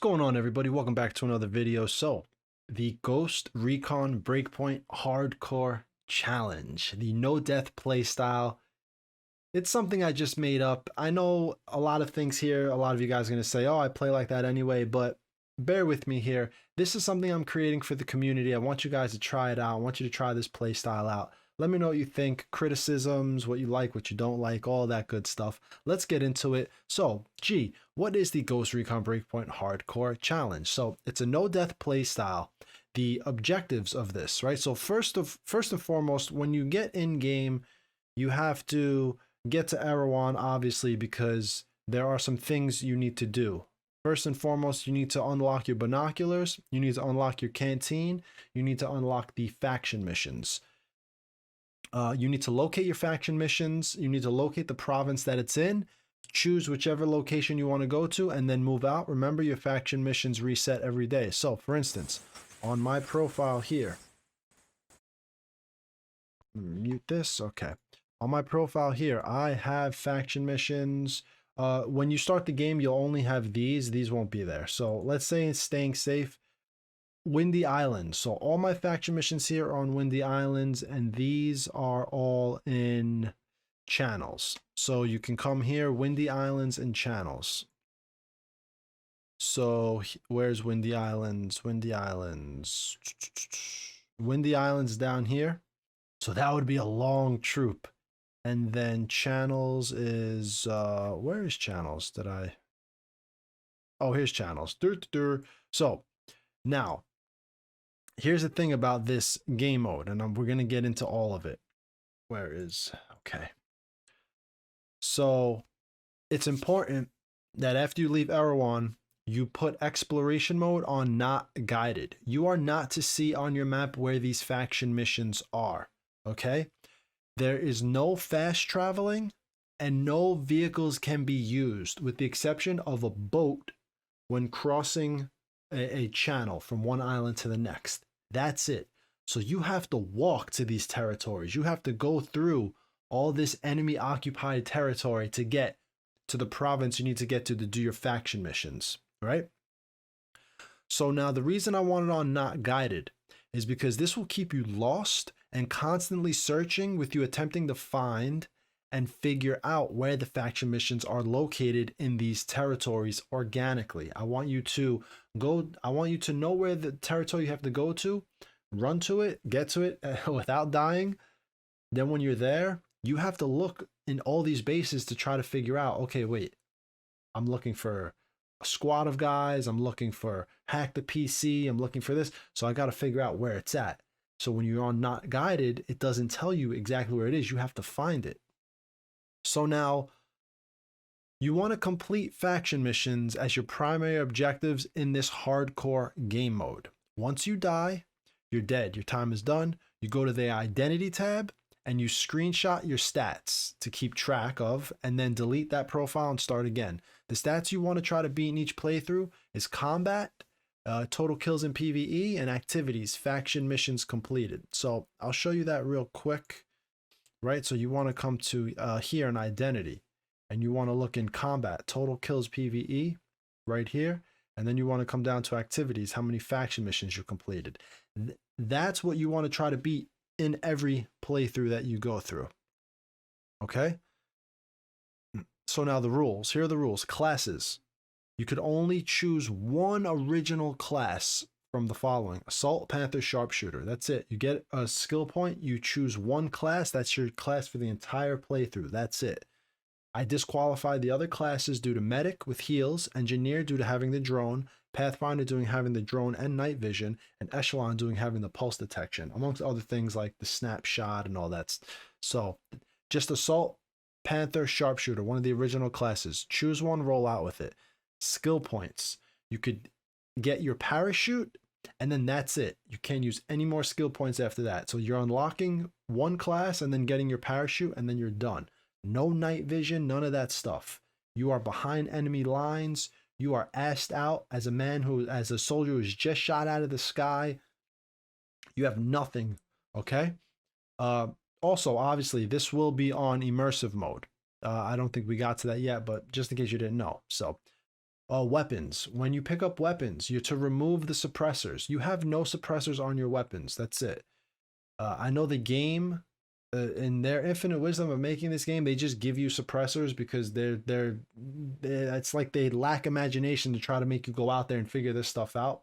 going on, everybody? Welcome back to another video. So, the Ghost Recon Breakpoint Hardcore Challenge, the no death playstyle. It's something I just made up. I know a lot of things here. A lot of you guys are going to say, oh, I play like that anyway, but bear with me here. This is something I'm creating for the community. I want you guys to try it out. I want you to try this playstyle out. Let me know what you think, criticisms, what you like, what you don't like, all that good stuff. Let's get into it. So, what is the Ghost Recon Breakpoint Hardcore Challenge? So, it's a no-death play style. The objectives of this, right? So, first and foremost, when you get in-game, you have to get to Erewhon, obviously, because there are some things you need to do. First and foremost, you need to unlock your binoculars, you need to unlock your canteen, you need to unlock the faction missions. You need to locate your faction missions. You need to locate the province that it's in, choose whichever location you want to go to, and then move out. Remember, your faction missions reset every day. So, for instance, on my profile here, mute this. Okay. On my profile here, I have faction missions. When you start the game, you'll only have these. These won't be there. So, let's say it's staying safe. Windy Islands. So all my faction missions here are on Windy Islands, and these are all in channels. So you can come here, Windy Islands and channels. So where's Windy Islands? Windy Islands. Windy Islands down here. So that would be a long troop. And then channels is, where is channels? Oh, here's channels. So now, here's the thing about this game mode, and we're going to get into all of it. Okay. So it's important that after you leave Erewhon, you put exploration mode on not guided. You are not to see on your map where these faction missions are. Okay. There is no fast traveling and no vehicles can be used with the exception of a boat when crossing a channel from one island to the next. That's it. So you have to walk to these territories. You have to go through all this enemy occupied territory to get to the province you need to get to do your faction missions, right? So now the reason I want it on not guided is because this will keep you lost and constantly searching with you attempting to find and figure out where the faction missions are located in these territories organically. I want you to know where the territory you have to go to, run to it, get to it without dying. Then when you're there, you have to look in all these bases to try to figure out, okay, wait, I'm looking for a squad of guys, I'm looking for hack the PC, I'm looking for this. So I got to figure out where it's at. So when you're on not guided, it doesn't tell you exactly where it is. You have to find it. So now, you want to complete faction missions as your primary objectives in this hardcore game mode. Once you die, you're dead. Your time is done. You go to the identity tab and you screenshot your stats to keep track of, and then delete that profile and start again. The stats you want to try to beat in each playthrough is combat, total kills in PvE, and activities, faction missions completed. So I'll show you that real quick. Right, so you want to come to here in identity, and you want to look in combat, total kills PvE, right here, and then you want to come down to activities, how many faction missions you completed. That's what you want to try to beat in every playthrough that you go through. Okay? So now the rules. Here are the rules. Classes. You could only choose one original class from the following: Assault, Panther, Sharpshooter. That's it. You get a skill point. You choose one class. That's your class for the entire playthrough. That's it. I disqualified the other classes due to Medic with heals, Engineer due to having the drone, Pathfinder doing having the drone and night vision, and Echelon doing having the pulse detection, amongst other things like the snapshot and all that. So just Assault, Panther, Sharpshooter, one of the original classes. Choose one, roll out with it. Skill points. You could get your parachute, and then that's it. You can't use any more skill points after that. So you're unlocking one class and then getting your parachute, and then you're done. No night vision, none of that stuff. You are behind enemy lines. You are assed out as a soldier who's just shot out of the sky. You have nothing, okay? Also, obviously, this will be on immersive mode. I don't think we got to that yet, but just in case you didn't know. So Weapons. When you pick up weapons, you're to remove the suppressors. You have no suppressors on your weapons. That's it. I know the game, in their infinite wisdom of making this game, they just give you suppressors because they're it's like they lack imagination to try to make you go out there and figure this stuff out.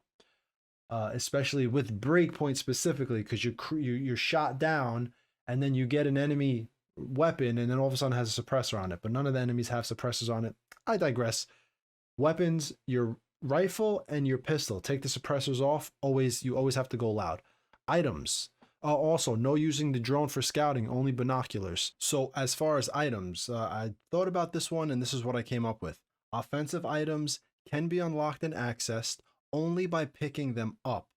Especially with Breakpoint specifically, because you're shot down and then you get an enemy weapon and then all of a sudden it has a suppressor on it, but none of the enemies have suppressors on it. I digress. Weapons, your rifle and your pistol. Take the suppressors off. You always have to go loud. Items. Also, no using the drone for scouting, only binoculars. So as far as items, I thought about this one and this is what I came up with. Offensive items can be unlocked and accessed only by picking them up.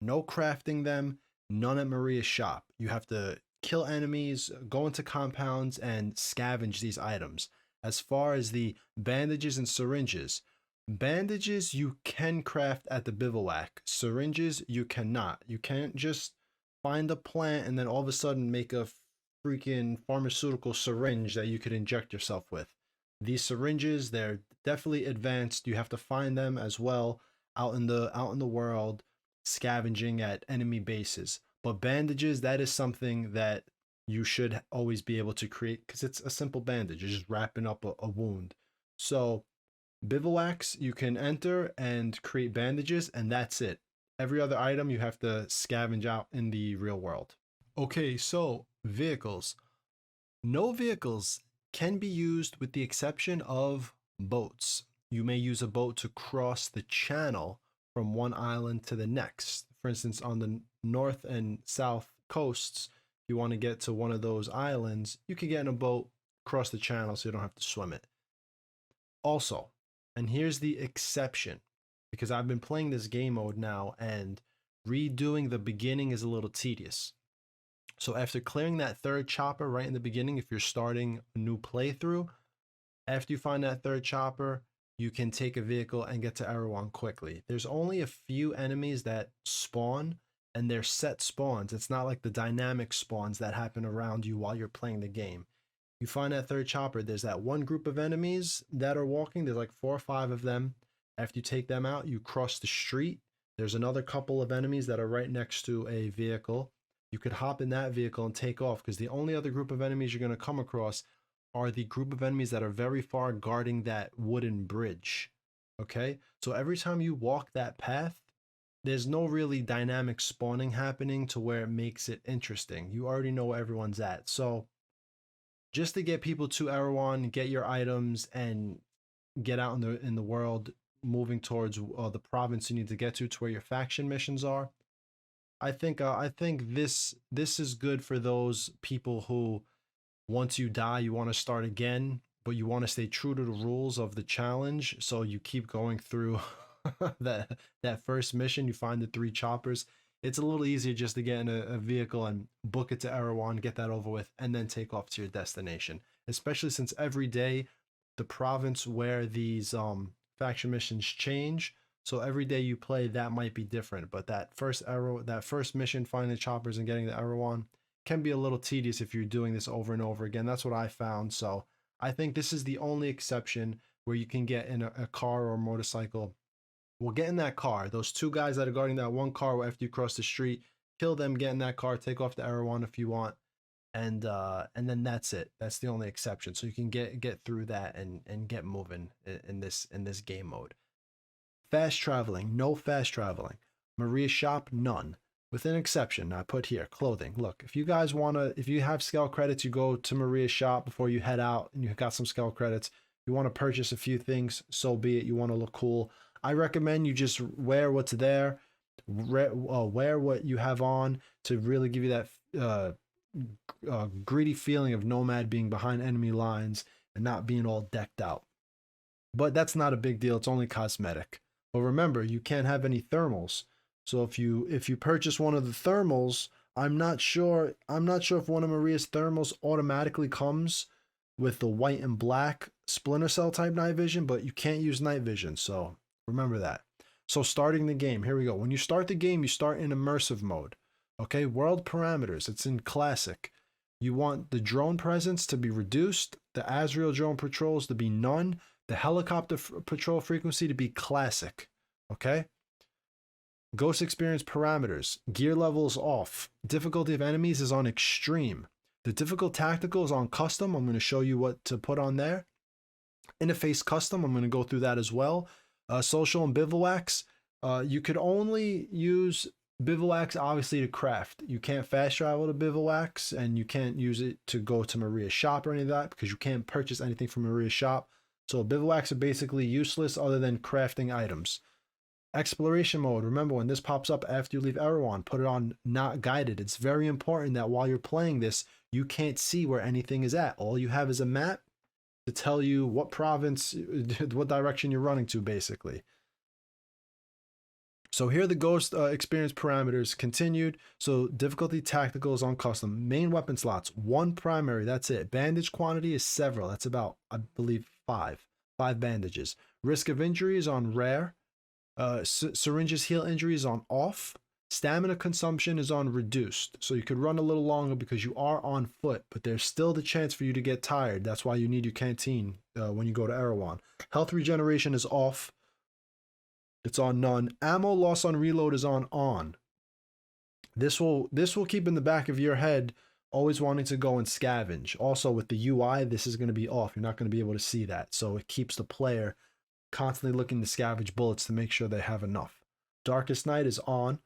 No crafting them, none at Maria's shop. You have to kill enemies, go into compounds, and scavenge these items. As far as the bandages and syringes, bandages you can craft at the bivouac. Syringes you cannot. You can't just find a plant and then all of a sudden make a freaking pharmaceutical syringe that you could inject yourself with. These syringes, they're definitely advanced. You have to find them as well out in the world, scavenging at enemy bases. But bandages, that is something that you should always be able to create because it's a simple bandage. You're just wrapping up a wound. So bivouacs, you can enter and create bandages, and that's it. Every other item you have to scavenge out in the real world. Okay, so vehicles. No vehicles can be used with the exception of boats. You may use a boat to cross the channel from one island to the next. For instance, on the north and south coasts, if you want to get to one of those islands, you can get in a boat, cross the channel so you don't have to swim it. Also, and here's the exception, because I've been playing this game mode now and redoing the beginning is a little tedious. So after clearing that third chopper right in the beginning, if you're starting a new playthrough, after you find that third chopper, you can take a vehicle and get to Erewhon quickly. There's only a few enemies that spawn, and they're set spawns. It's not like the dynamic spawns that happen around you while you're playing the game. You find that third chopper, there's that one group of enemies that are walking. There's like 4 or 5 of them. After you take them out, you cross the street. There's another couple of enemies that are right next to a vehicle. You could hop in that vehicle and take off because the only other group of enemies you're going to come across are the group of enemies that are very far guarding that wooden bridge. Okay? So every time you walk that path, there's no really dynamic spawning happening to where it makes it interesting. You already know where everyone's at. So just to get people to Erewhon, get your items, and get out in the world, moving towards the province you need to get to where your faction missions are. I think this is good for those people who, once you die, you want to start again, but you want to stay true to the rules of the challenge. So you keep going through that first mission. You find the 3 choppers. It's a little easier just to get in a vehicle and book it to Erewhon, get that over with, and then take off to your destination. Especially since every day the province where these faction missions change. So every day you play, that might be different. But that first mission, finding the choppers and getting the Erewhon, can be a little tedious if you're doing this over and over again. That's what I found. So I think this is the only exception where you can get in a car or a motorcycle. Well, get in that car. Those 2 guys that are guarding that one car after you cross the street, kill them, get in that car, take off the Erewhon if you want, and then that's it. That's the only exception. So you can get through that and get moving in this game mode. Fast traveling, no fast traveling. Maria's shop, none. With an exception, I put here, clothing. Look, if you guys if you have scale credits, you go to Maria's shop before you head out and you got some scale credits. You want to purchase a few things, so be it. You want to look cool. I recommend you just wear what's there, wear what you have on to really give you that greedy feeling of nomad being behind enemy lines and not being all decked out. But that's not a big deal. It's only cosmetic. But remember, you can't have any thermals. So if you purchase one of the thermals, I'm not sure if one of Maria's thermals automatically comes with the white and black Splinter Cell type night vision, but you can't use night vision. So remember that. So starting the game, here we go. When you start the game, you start in immersive mode. Okay, world parameters, it's in classic. You want the drone presence to be reduced, the Azrael drone patrols to be none, the helicopter patrol frequency to be classic. Okay. Ghost experience parameters. Gear levels off. Difficulty of enemies is on extreme. The difficult tactical is on custom. I'm going to show you what to put on there. Interface custom, I'm going to go through that as well. Social and bivouacs. You could only use bivouacs obviously to craft. You can't fast travel to bivouacs, and you can't use it to go to Maria's shop or any of that because you can't purchase anything from Maria's shop. So bivouacs are basically useless other than crafting items. Exploration mode. Remember, when this pops up after you leave Erewhon, put it on not guided. It's very important that while you're playing this, you can't see where anything is at. All you have is a map to tell you what province, what direction you're running to, basically. So here are the ghost experience parameters. Continued. So difficulty tactical is on custom. Main weapon slots, 1 primary, that's it. Bandage quantity is several. That's about, I believe, 5 bandages. Risk of injury is on rare. Syringes heal injuries on off. Stamina consumption is on reduced. So you could run a little longer because you are on foot, but there's still the chance for you to get tired. That's why you need your canteen when you go to Erewhon. Health regeneration is off. It's on none. Ammo loss on reload is on. This will keep in the back of your head always wanting to go and scavenge. Also with the UI, this is going to be off. You're not going to be able to see that. So it keeps the player constantly looking to scavenge bullets to make sure they have enough. Darkest Night is on.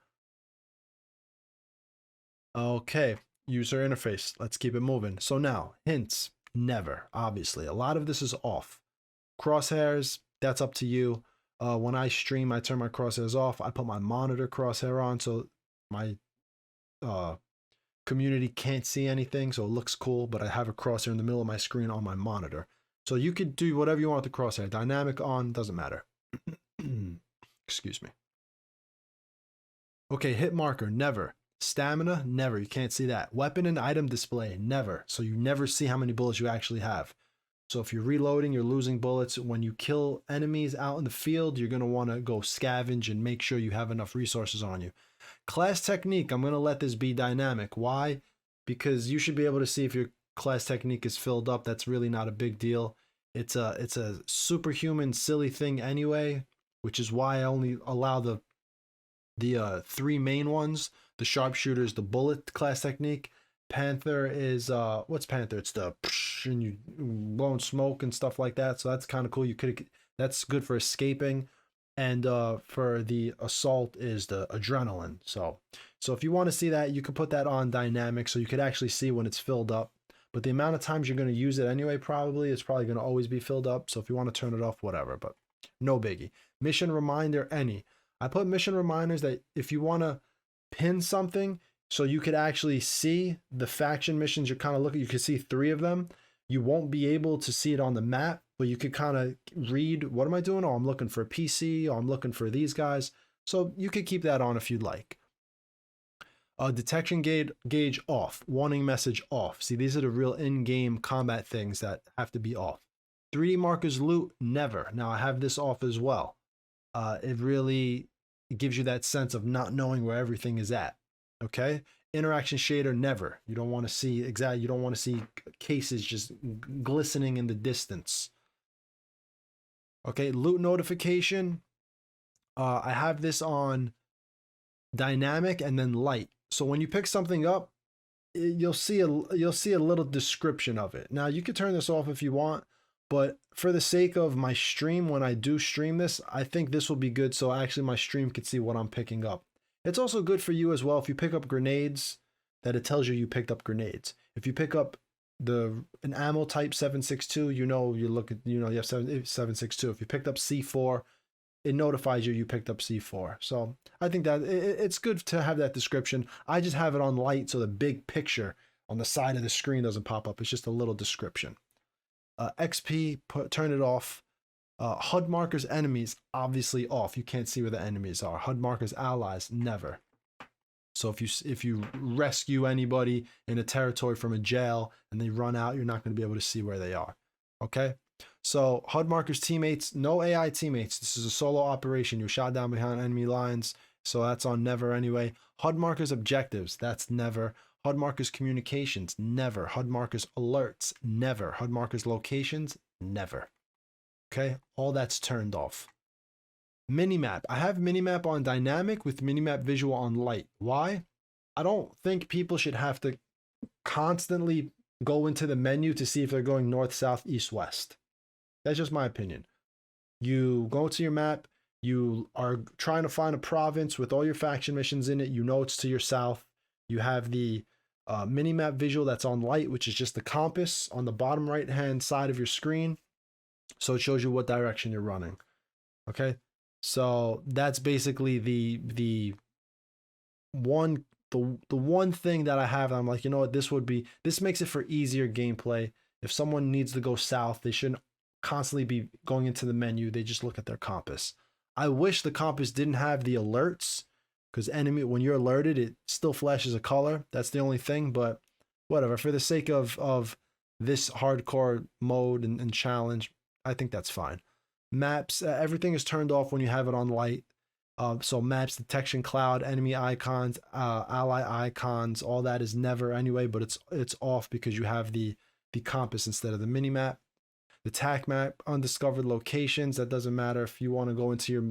Okay, user interface. Let's keep it moving. So now, hints, never, obviously. A lot of this is off. Crosshairs, that's up to you. When I stream, I turn my crosshairs off. I put my monitor crosshair on so my community can't see anything, so it looks cool, but I have a crosshair in the middle of my screen on my monitor. So you could do whatever you want with the crosshair. Dynamic on, doesn't matter. Excuse me. Okay, hit marker, never. Stamina, never. You can't see that. Weapon and item display, never. So you never see how many bullets you actually have. So if you're reloading, you're losing bullets. When you kill enemies out in the field, you're going to want to go scavenge and make sure you have enough resources on you. Class technique, I'm going to let this be dynamic. Why? Because you should be able to see if your class technique is filled up. That's really not a big deal. It's a superhuman silly thing anyway, which is why I only allow the 3 main ones. The sharpshooters, the bullet class technique. Panther is what's Panther? It's the and you blowing smoke and stuff like that. So that's kind of cool. That's good for escaping. And for the assault is the adrenaline. So if you want to see that, you can put that on dynamic so you could actually see when it's filled up. But the amount of times you're going to use it anyway, it's probably going to always be filled up. So if you want to turn it off, whatever, but no biggie. Mission reminder, any. I put mission reminders that if you want to pin something so you could actually see the faction missions you're kind of looking, you can see 3 of them. You won't be able to see it on the map, but you could kind of read, what am I doing? Oh, I'm looking for a PC. Oh, I'm looking for these guys. So you could keep that on if you'd like. Detection gauge off. Warning message off. See, these are the real in-game combat things that have to be off. 3D markers loot, never. Now I have this off as well. It really gives you that sense of not knowing where everything is at. Okay. Interaction shader, never. You don't want to see you don't want to see cases just glistening in the distance. Okay, loot notification. I have this on dynamic and then light. So when you pick something up, you'll see a little description of it. Now you could turn this off if you want, but for the sake of my stream, when I do stream this, I think this will be good so actually my stream could see what I'm picking up. It's also good for you as well if you pick up grenades, that it tells you picked up grenades. If you pick up an ammo type 7.62, you have 7.62. If you picked up C4, it notifies you picked up C4. So I think that it's good to have that description. I just have it on light so the big picture on the side of the screen doesn't pop up. It's just a little description. XP, turn it off. HUD markers enemies, obviously off. You can't see where the enemies are. HUD markers allies, never. So if you rescue anybody in a territory from a jail and they run out, you're not going to be able to see where they are. Okay? So HUD markers teammates, no AI teammates. This is a solo operation. You're shot down behind enemy lines. So that's on never anyway. HUD markers objectives, that's never. HUD markers communications, never. HUD markers alerts, never. HUD markers locations, never. Okay, all that's turned off. Minimap. I have minimap on dynamic with minimap visual on light. Why? I don't think people should have to constantly go into the menu to see if they're going north, south, east, west. That's just my opinion. You go to your map, you are trying to find a province with all your faction missions in it. You know it's to your south. You have the minimap visual that's on light, which is just the compass on the bottom right hand side of your screen. So it shows you what direction you're running. Okay. So that's basically the one thing that I have. I'm like, you know what, this makes it for easier gameplay. If someone needs to go south, they shouldn't constantly be going into the menu. They just look at their compass. I wish the compass didn't have the alerts, because when you're alerted, it still flashes a color. That's the only thing, but whatever. For the sake of this hardcore mode and challenge, I think that's fine. Maps, everything is turned off when you have it on light. So maps, detection cloud, enemy icons, ally icons, all that is never anyway, but it's off because you have the compass instead of the mini map. The TAC map, undiscovered locations, that doesn't matter. If you want to go into your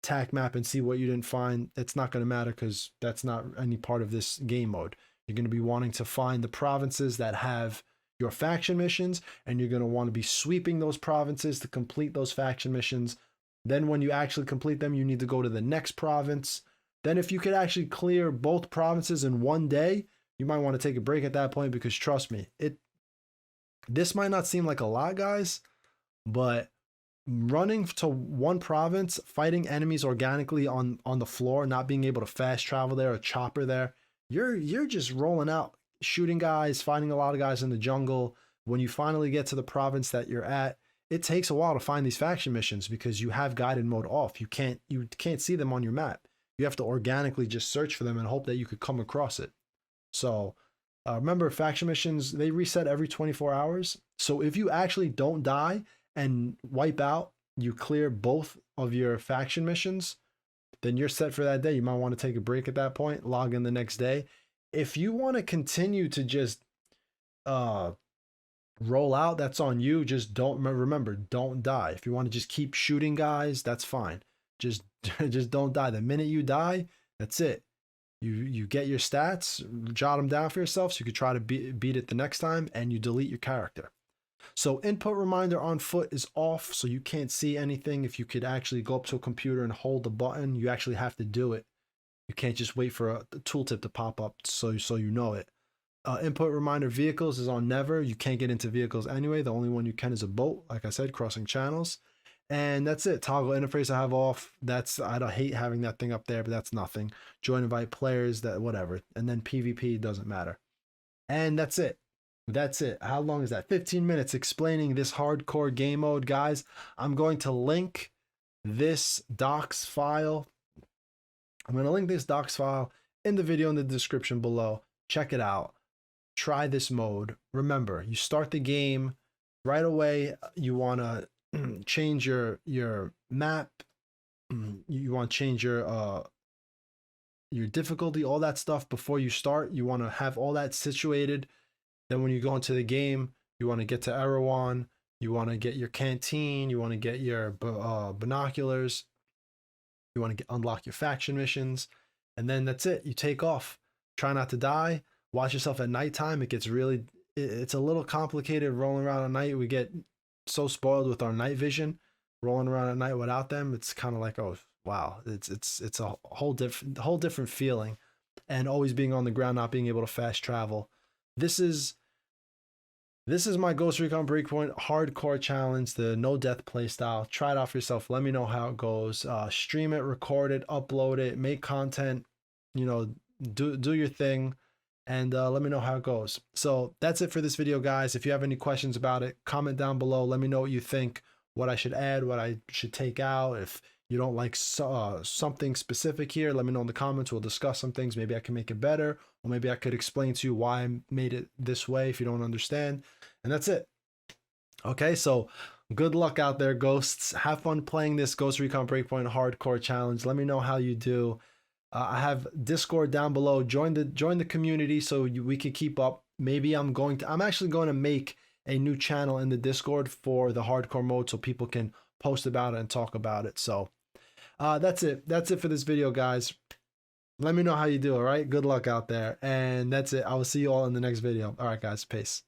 TAC map and see what you didn't find, it's not going to matter because that's not any part of this game mode. You're going to be wanting to find the provinces that have your faction missions, and you're going to want to be sweeping those provinces to complete those faction missions. Then when you actually complete them, you need to go to the next province. Then if you could actually clear both provinces in one day, you might want to take a break at that point, because trust me, this might not seem like a lot, guys, but running to one province, fighting enemies organically on the floor, not being able to fast travel there or chopper there, you're just rolling out, shooting guys, fighting a lot of guys in the jungle. When you finally get to the province that you're at, it takes a while to find these faction missions because you have guided mode off. You can't see them on your map. You have to organically just search for them and hope that you could come across it. So remember, faction missions, they reset every 24 hours. So if you actually don't die and wipe out, you clear both of your faction missions, then you're set for that day. You might want to take a break at that point, log in the next day. If you want to continue to just roll out, that's on you. Just remember, don't die. If you want to just keep shooting guys, that's fine. Just don't die. The minute you die, that's it. You get your stats, jot them down for yourself so you could try to beat it the next time, and you delete your character. So input reminder on foot is off, so you can't see anything. If you could actually go up to a computer and hold the button, you actually have to do it. You can't just wait for a tooltip to pop up so you know it. Input reminder vehicles is on never. You can't get into vehicles anyway. The only one you can is a boat, like I said, crossing channels. And that's it. Toggle interface I have off. I don't hate having that thing up there, but that's nothing. Join invite players, that whatever. And then PvP doesn't matter. And that's it. That's it. How long is that? 15 minutes explaining this hardcore game mode, guys. I'm going to link this docs file. I'm going to link this docs file in the video in the description below. Check it out. Try this mode. Remember, you start the game right away. You want to change your map. You want to change your difficulty, all that stuff before you start. You want to have all that situated. Then when you go into the game, you want to get to Erewhon. You want to get your canteen. You want to get your binoculars. You want to unlock your faction missions. And then that's it. You take off. Try not to die. Watch yourself at nighttime. It's a little complicated rolling around at night. We get so spoiled with our night vision. Rolling around at night without them, it's kind of like, oh wow, it's a whole different feeling. And always being on the ground, not being able to fast travel. This is my Ghost Recon Breakpoint hardcore challenge, the no death playstyle. Try it out for yourself. Let me know how it goes. Stream it, record it, upload it, make content. Do your thing, and let me know how it goes. So that's it for this video, guys. If you have any questions about it, comment down below. Let me know what you think, what I should add, what I should take out. If you don't like something specific here, let me know in the comments. We'll discuss some things. Maybe I can make it better, or maybe I could explain to you why I made it this way if you don't understand. And that's it. Okay, so good luck out there, ghosts. Have fun playing this Ghost Recon Breakpoint hardcore challenge. Let me know how you do. I have Discord down below. Join the community so we can keep up. Maybe I'm actually going to make a new channel in the Discord for the hardcore mode so people can post about it and talk about it. So that's it. That's it for this video, guys. Let me know how you do, all right? Good luck out there. And that's it. I will see you all in the next video. All right, guys. Peace.